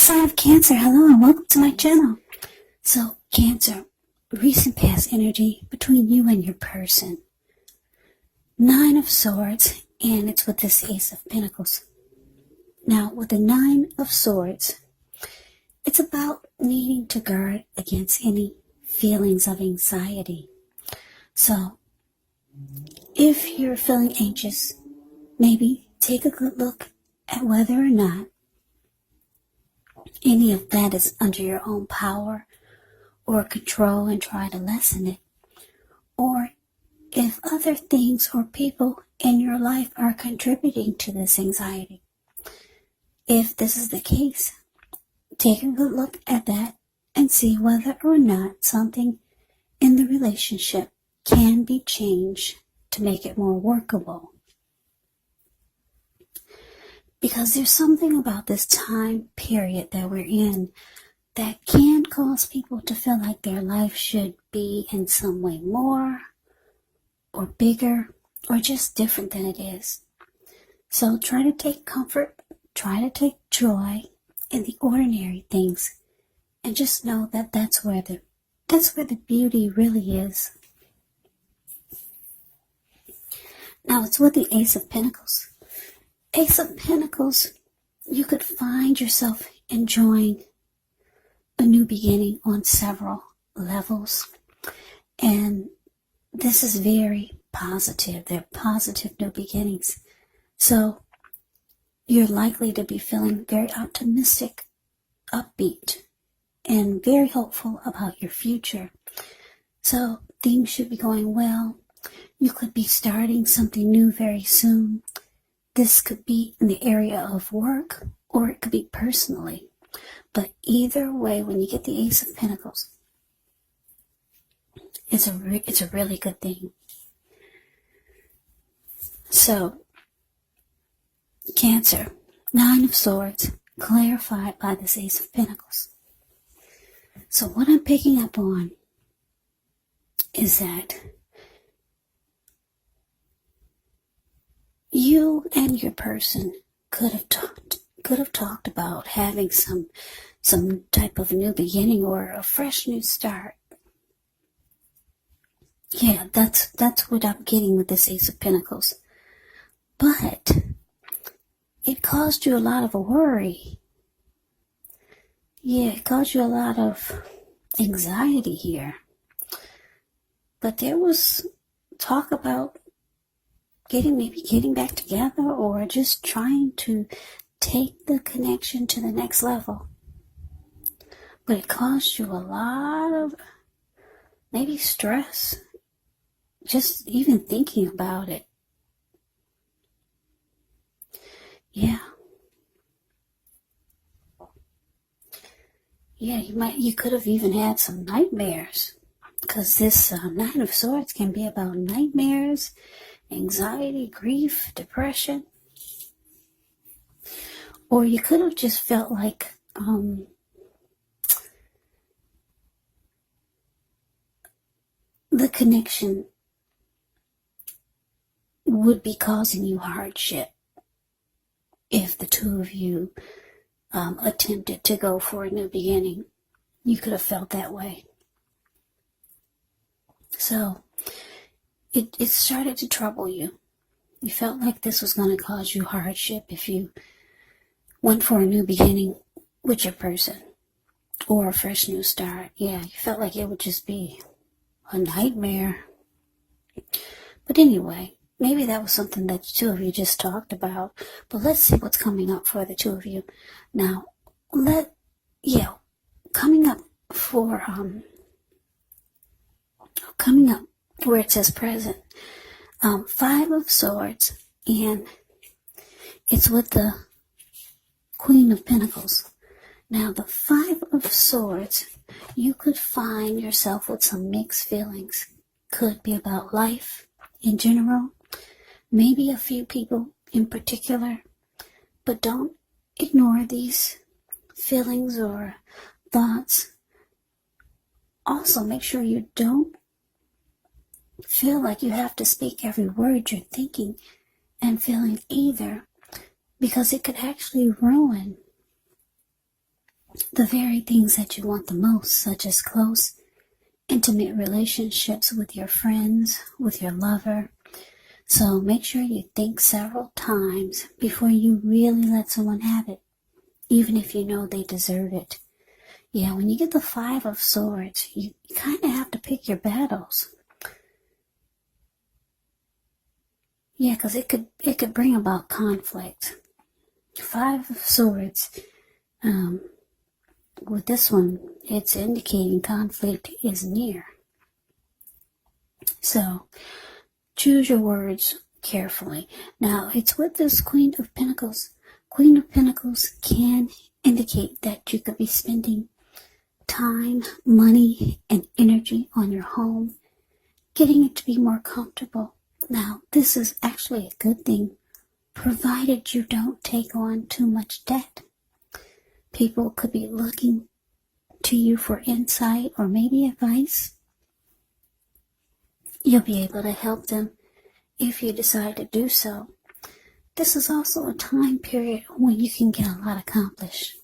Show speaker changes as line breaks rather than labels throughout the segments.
sign of Cancer, hello and welcome to my channel. So, Cancer, recent past energy between you and your person. 9 of Swords, and it's with this Ace of Pentacles. Now, with the 9 of Swords, it's about needing to guard against any feelings of anxiety. So, if you're feeling anxious, maybe take a good look at whether or not any of that is under your own power or control and try to lessen it. Or if other things or people in your life are contributing to this anxiety. If this is the case, take a good look at that and see whether or not something in the relationship can be changed to make it more workable. Because there's something about this time period that we're in that can cause people to feel like their life should be in some way more or bigger or just different than it is. So try to take comfort, try to take joy in the ordinary things, and just know that that's where the beauty really is. Now it's with the Ace of Pentacles. Ace of Pentacles, you could find yourself enjoying a new beginning on several levels. And this is very positive. They're positive new beginnings. So you're likely to be feeling very optimistic, upbeat, and very hopeful about your future. So things should be going well. You could be starting something new very soon. This could be in the area of work, or it could be personally. But either way, when you get the Ace of Pentacles, it's a really good thing. So, Cancer, 9 of Swords, clarified by this Ace of Pentacles. So what I'm picking up on is that you and your person could have talked about having some type of new beginning or a fresh new start. Yeah, that's what I'm getting with this Ace of Pentacles. But it caused you a lot of worry. Yeah, it caused you a lot of anxiety here. But there was talk about getting back together, or just trying to take the connection to the next level. But it caused you a lot of maybe stress, just even thinking about it. Yeah, you could have even had some nightmares, because this 9 of Swords can be about nightmares, anxiety, grief, depression. Or you could have just felt like the connection would be causing you hardship if the two of you attempted to go for a new beginning. You could have felt that way. So it started to trouble you. You felt like this was going to cause you hardship if you went for a new beginning with your person or a fresh new start. Yeah, you felt like it would just be a nightmare. But anyway, maybe that was something that the two of you just talked about. But let's see what's coming up for the two of you. Now, coming up where it says present, 5 of Swords, and it's with the Queen of Pentacles. Now, the 5 of Swords, you could find yourself with some mixed feelings. Could be about life in general, maybe a few people in particular, but don't ignore these feelings or thoughts. Also, make sure you don't feel like you have to speak every word you're thinking and feeling either, because it could actually ruin the very things that you want the most, such as close, intimate relationships with your friends, with your lover. So make sure you think several times before you really let someone have it, even if you know they deserve it. Yeah, when you get the Five of Swords, you kind of have to pick your battles. Yeah, because it could bring about conflict. Five of Swords, with this one, it's indicating conflict is near. So, choose your words carefully. Now, it's with this Queen of Pentacles. Queen of Pentacles can indicate that you could be spending time, money, and energy on your home, getting it to be more comfortable. Now, this is actually a good thing, provided you don't take on too much debt. People could be looking to you for insight or maybe advice. You'll be able to help them if you decide to do so. This is also a time period when you can get a lot accomplished.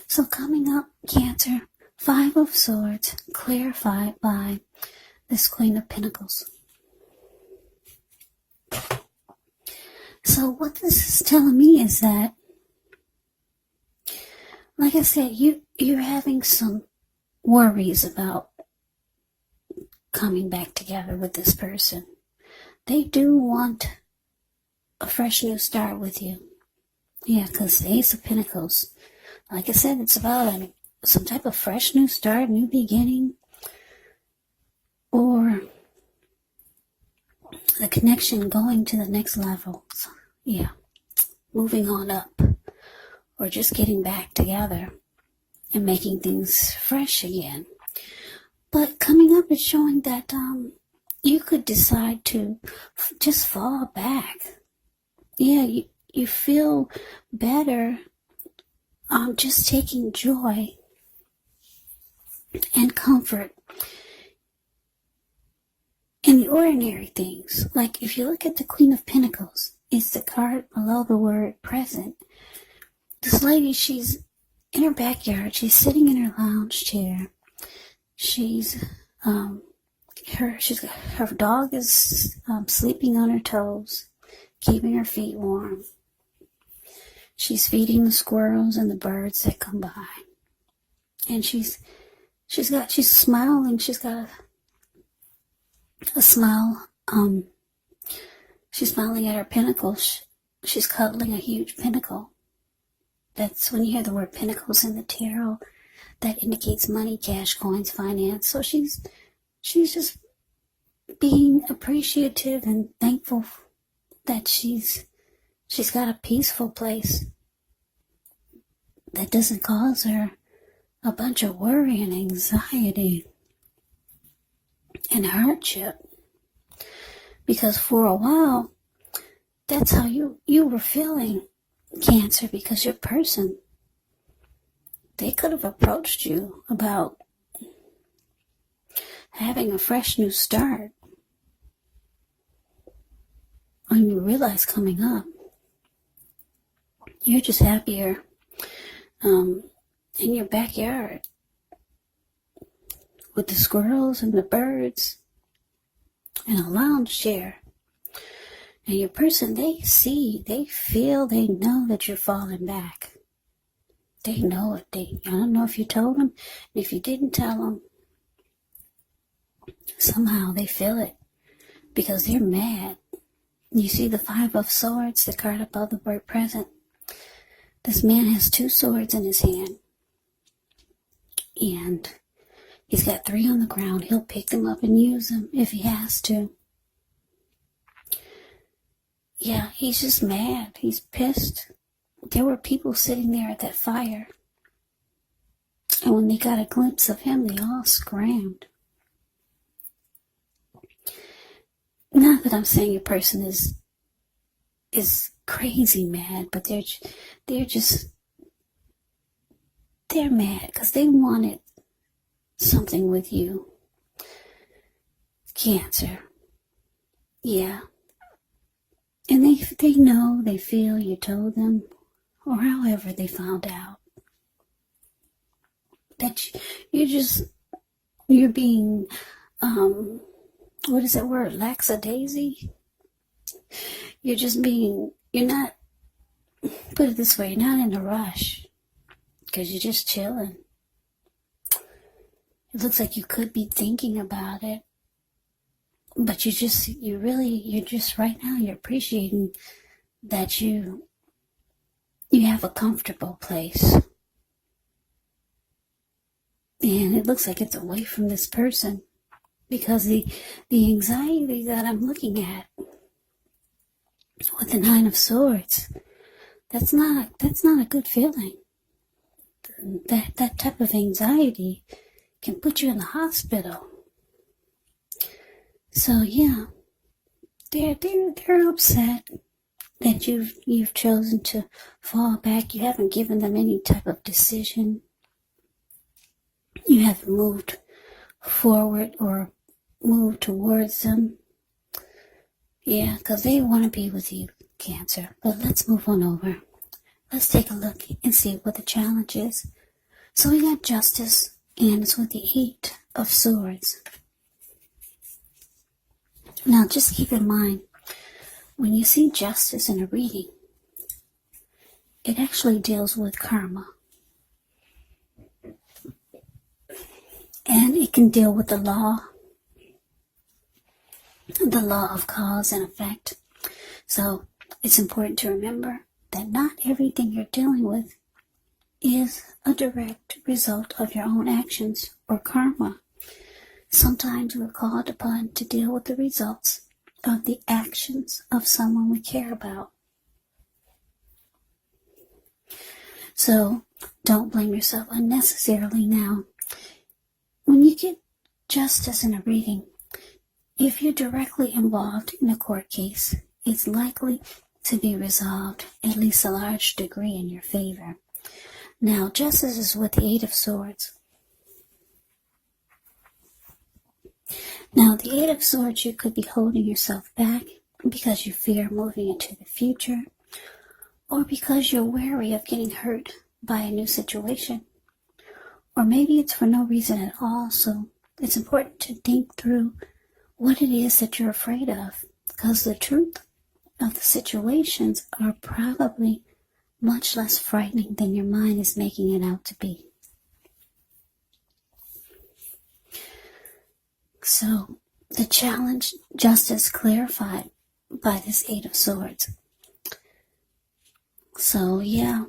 So coming up, Cancer, Five of Swords, clarified by this Queen of Pentacles. So what this is telling me is that, like I said, you're having some worries about coming back together with this person. They do want a fresh new start with you. Yeah, because the Ace of Pentacles, like I said, it's about some type of fresh new start, new beginning, or the connection going to the next level. So, yeah, moving on up, or just getting back together and making things fresh again. But coming up is showing that you could decide to just fall back. Yeah, you feel better just taking joy and comfort in the ordinary things. Like if you look at the Queen of Pentacles, it's the card below the word present. This lady, she's in her backyard. She's sitting in her lounge chair. She's her dog is sleeping on her toes, keeping her feet warm. She's feeding the squirrels and the birds that come by, and she's smiling. She's got a smile. She's smiling at her pentacle. She's cuddling a huge pentacle. That's when you hear the word pentacles in the tarot, that indicates money, cash, coins, finance. So she's just being appreciative and thankful that she's got a peaceful place that doesn't cause her a bunch of worry and anxiety and hardship. Because for a while, that's how you were feeling, Cancer, because your person, they could have approached you about having a fresh new start. When you realize coming up, you're just happier in your backyard with the squirrels and the birds and a lounge chair. And your person, they see, they feel, they know that you're falling back. They know it. I don't know if you told them. If you didn't tell them, somehow they feel it because they're mad. You see the Five of Swords, the card above the word present. This man has two swords in his hand. And he's got three on the ground. He'll pick them up and use them if he has to. Yeah, he's just mad. He's pissed. There were people sitting there at that fire. And when they got a glimpse of him, they all screamed. Not that I'm saying your person is crazy mad, but they're mad because they wanted something with you, Cancer. Yeah. And they know, they feel you told them, or however they found out. that you're being, what is that word, lackadaisy? You're not, put it this way, you're not in a rush, because you're just chilling. It looks like you could be thinking about it, but you're just right now, you're appreciating that you have a comfortable place. And it looks like it's away from this person, because the anxiety that I'm looking at with the Nine of Swords, that's not a good feeling. That type of anxiety can put you in the hospital. So yeah, they're upset that you've chosen to fall back. You haven't given them any type of decision. You haven't moved forward or moved towards them. Yeah, because they want to be with you, Cancer. But let's move on over. Let's take a look and see what the challenge is. So we got Justice, and it's with the 8 of Swords. Now, just keep in mind, when you see Justice in a reading, it actually deals with karma. And it can deal with the law of cause and effect. So it's important to remember that not everything you're dealing with is a direct result of your own actions or karma. Sometimes we're called upon to deal with the results of the actions of someone we care about. So don't blame yourself unnecessarily now. When you get Justice in a reading, if you're directly involved in a court case, it's likely to be resolved, at least a large degree, in your favor. Now, Justice is with the 8 of Swords. Now, the 8 of Swords, you could be holding yourself back because you fear moving into the future, or because you're wary of getting hurt by a new situation. Or maybe it's for no reason at all, so it's important to think through what it is that you're afraid of, because the truth of the situations are probably much less frightening than your mind is making it out to be. So the challenge, Justice, clarified by this 8 of Swords. So yeah,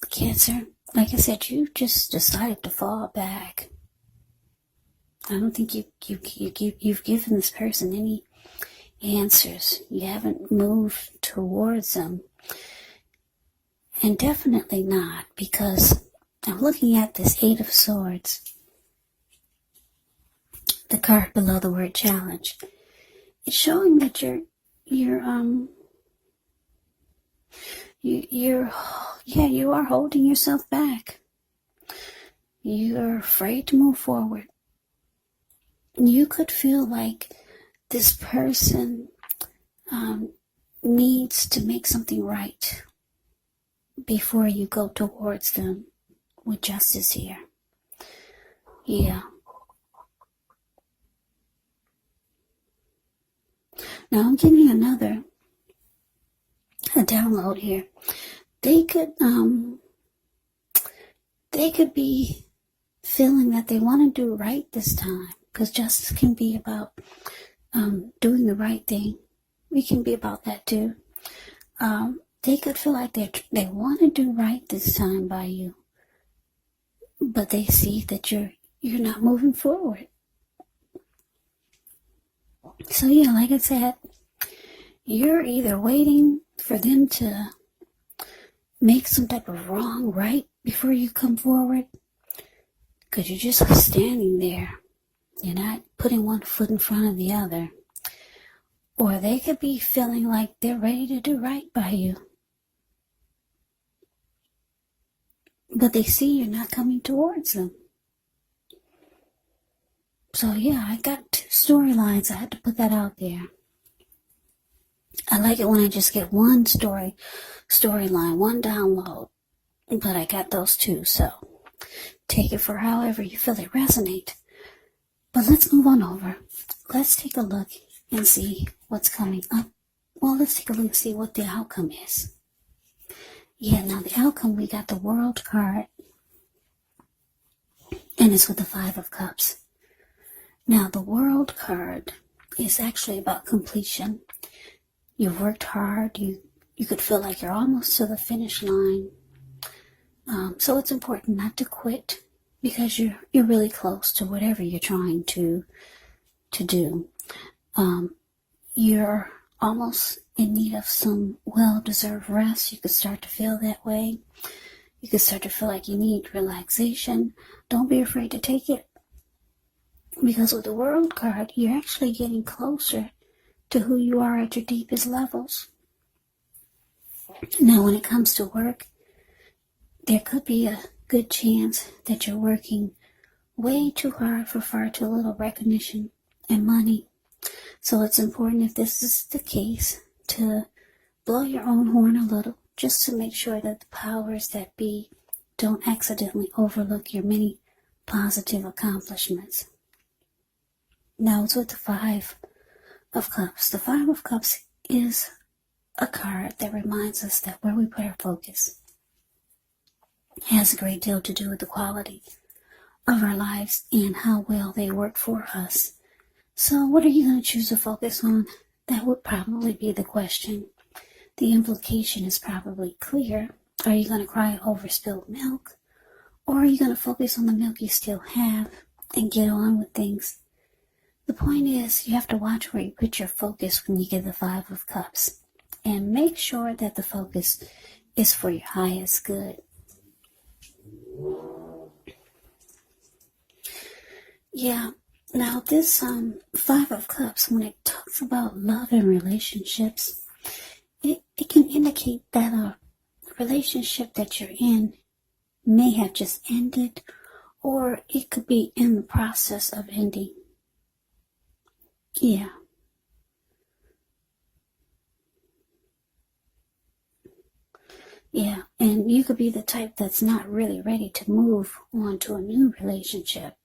Cancer, like I said, you just decided to fall back. I don't think you've given this person any answers. You haven't moved towards them. And definitely not, because I'm looking at this 8 of Swords, the card below the word challenge. It's showing that you are holding yourself back. You're afraid to move forward. You could feel like this person needs to make something right before you go towards them with Justice here. Yeah. Now I'm getting a download here. They could be feeling that they want to do right this time, because Justice can be about doing the right thing. We can be about that too. They could feel like they want to do right this time by you, but they see that you're not moving forward. So yeah, like I said, you're either waiting for them to make some type of wrong right before you come forward, because you're just standing there. You're not putting one foot in front of the other. Or they could be feeling like they're ready to do right by you, but they see you're not coming towards them. So yeah, I got 2 storylines. I had to put that out there. I like it when I just get one storyline, one download, but I got those 2, so Take it for however you feel it resonate. But let's move on over. Let's take a look and see what's coming up. Well, let's take a look and see what the outcome is. Yeah, now the outcome, we got the World card. And it's with the Five of Cups. Now, the World card is actually about completion. You've worked hard. You could feel like you're almost to the finish line. So it's important not to quit because you're really close to whatever you're trying to do. You're almost in need of some well-deserved rest. You could start to feel that way. You could start to feel like you need relaxation. Don't be afraid to take it. Because with the World card, you're actually getting closer to who you are at your deepest levels. Now, when it comes to work, there could be a good chance that you're working way too hard for far too little recognition and money. So it's important, if this is the case, to blow your own horn a little, just to make sure that the powers that be don't accidentally overlook your many positive accomplishments. Now it's with the Five of Cups. The Five of Cups is a card that reminds us that where we put our focus has a great deal to do with the quality of our lives and how well they work for us. So what are you going to choose to focus on? That would probably be the question. The implication is probably clear. Are you going to cry over spilled milk? Or are you going to focus on the milk you still have and get on with things? The point is, you have to watch where you put your focus when you get the Five of Cups. And make sure that the focus is for your highest good. Yeah, now this Five of Cups, when it talks about love and relationships, it can indicate that a relationship that you're in may have just ended, or it could be in the process of ending. Yeah. Yeah, and you could be the type that's not really ready to move on to a new relationship.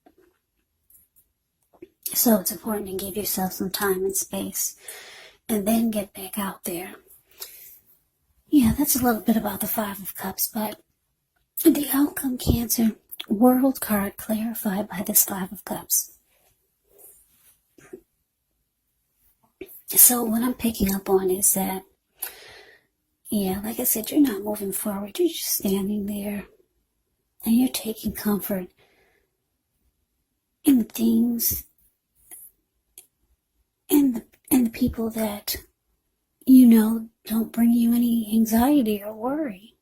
So it's important to give yourself some time and space and then get back out there. Yeah, that's a little bit about the Five of Cups, but the outcome, Cancer, World card clarified by this Five of Cups. So what I'm picking up on is that, yeah, like I said, you're not moving forward. You're just standing there and you're taking comfort in the things and the people that you know don't bring you any anxiety or worry.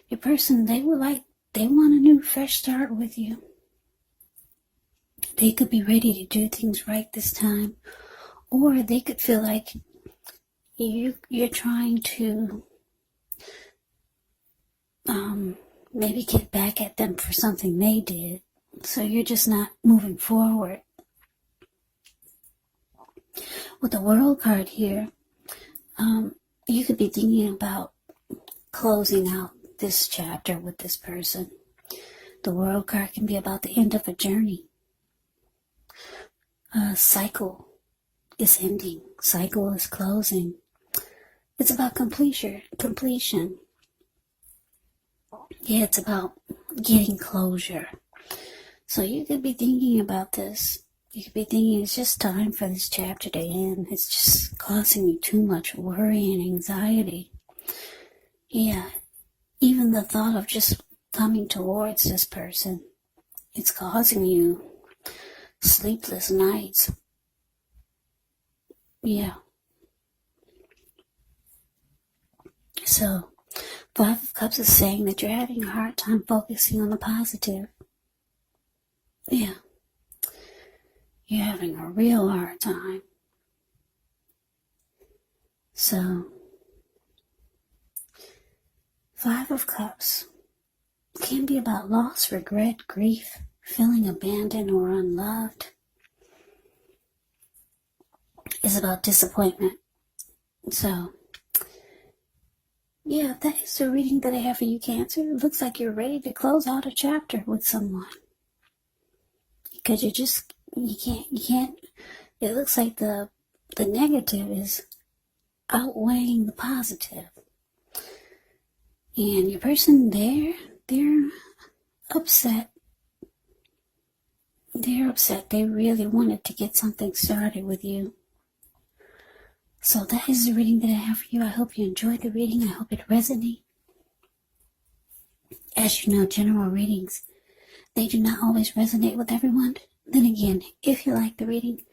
Your person, they want a new fresh start with you. They could be ready to do things right this time, or they could feel like you're trying to maybe get back at them for something they did. So you're just not moving forward. With the World card here, you could be thinking about closing out this chapter with this person. The World card can be about the end of a journey. A cycle is ending. Cycle is closing. It's about completion. Yeah, it's about getting closure. So you could be thinking about this. You could be thinking it's just time for this chapter to end. It's just causing you too much worry and anxiety. Yeah, even the thought of just coming towards this person, it's causing you sleepless nights. Yeah. So, Five of Cups is saying that you're having a hard time focusing on the positive. Yeah. You're having a real hard time. So, Five of Cups can be about loss, regret, grief, feeling abandoned or unloved. It's about disappointment. So, Yeah, that is the reading that I have for you, Cancer. It looks like you're ready to close out a chapter with someone. Because you can't, it looks like the negative is outweighing the positive. And your person there, they're upset. They're upset. They really wanted to get something started with you. So that is the reading that I have for you. I hope you enjoyed the reading. I hope it resonates. As you know, general readings, they do not always resonate with everyone. Then again, if you like the reading,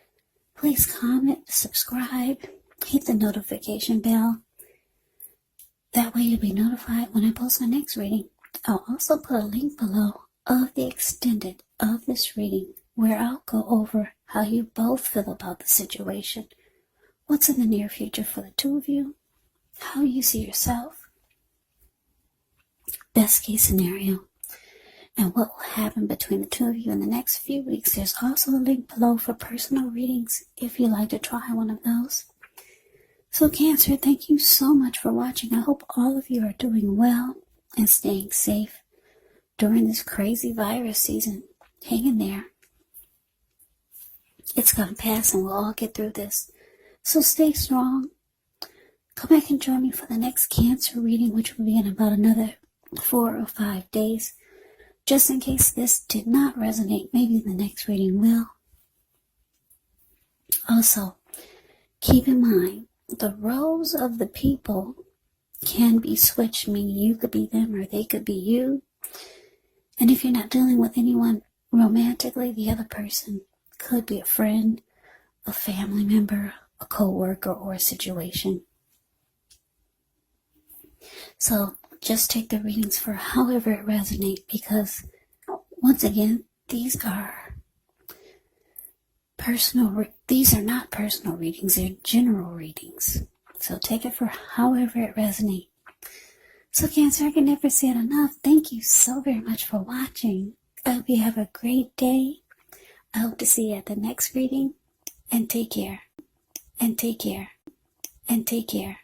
please comment, subscribe, hit the notification bell. That way you'll be notified when I post my next reading. I'll also put a link below of the extended of this reading where I'll go over how you both feel about the situation. What's in the near future for the two of you? How you see yourself? Best case scenario. And what will happen between the two of you in the next few weeks. There's also a link below for personal readings if you'd like to try one of those. So Cancer, thank you so much for watching. I hope all of you are doing well and staying safe during this crazy virus season. Hang in there. It's going to pass and we'll all get through this. So stay strong. Come back and join me for the next Cancer reading, which will be in about another 4 or 5 days. Just in case this did not resonate, maybe the next reading will. Also, keep in mind, the roles of the people can be switched, meaning you could be them or they could be you. And if you're not dealing with anyone romantically, the other person could be a friend, a family member, a co-worker, or a situation. So just take the readings for however it resonates, because once again, these are not personal readings, they're general readings. So take it for however it resonates. So Cancer, I can never say it enough. Thank you so very much for watching. I hope you have a great day. I hope to see you at the next reading. And take care. And take care. And take care.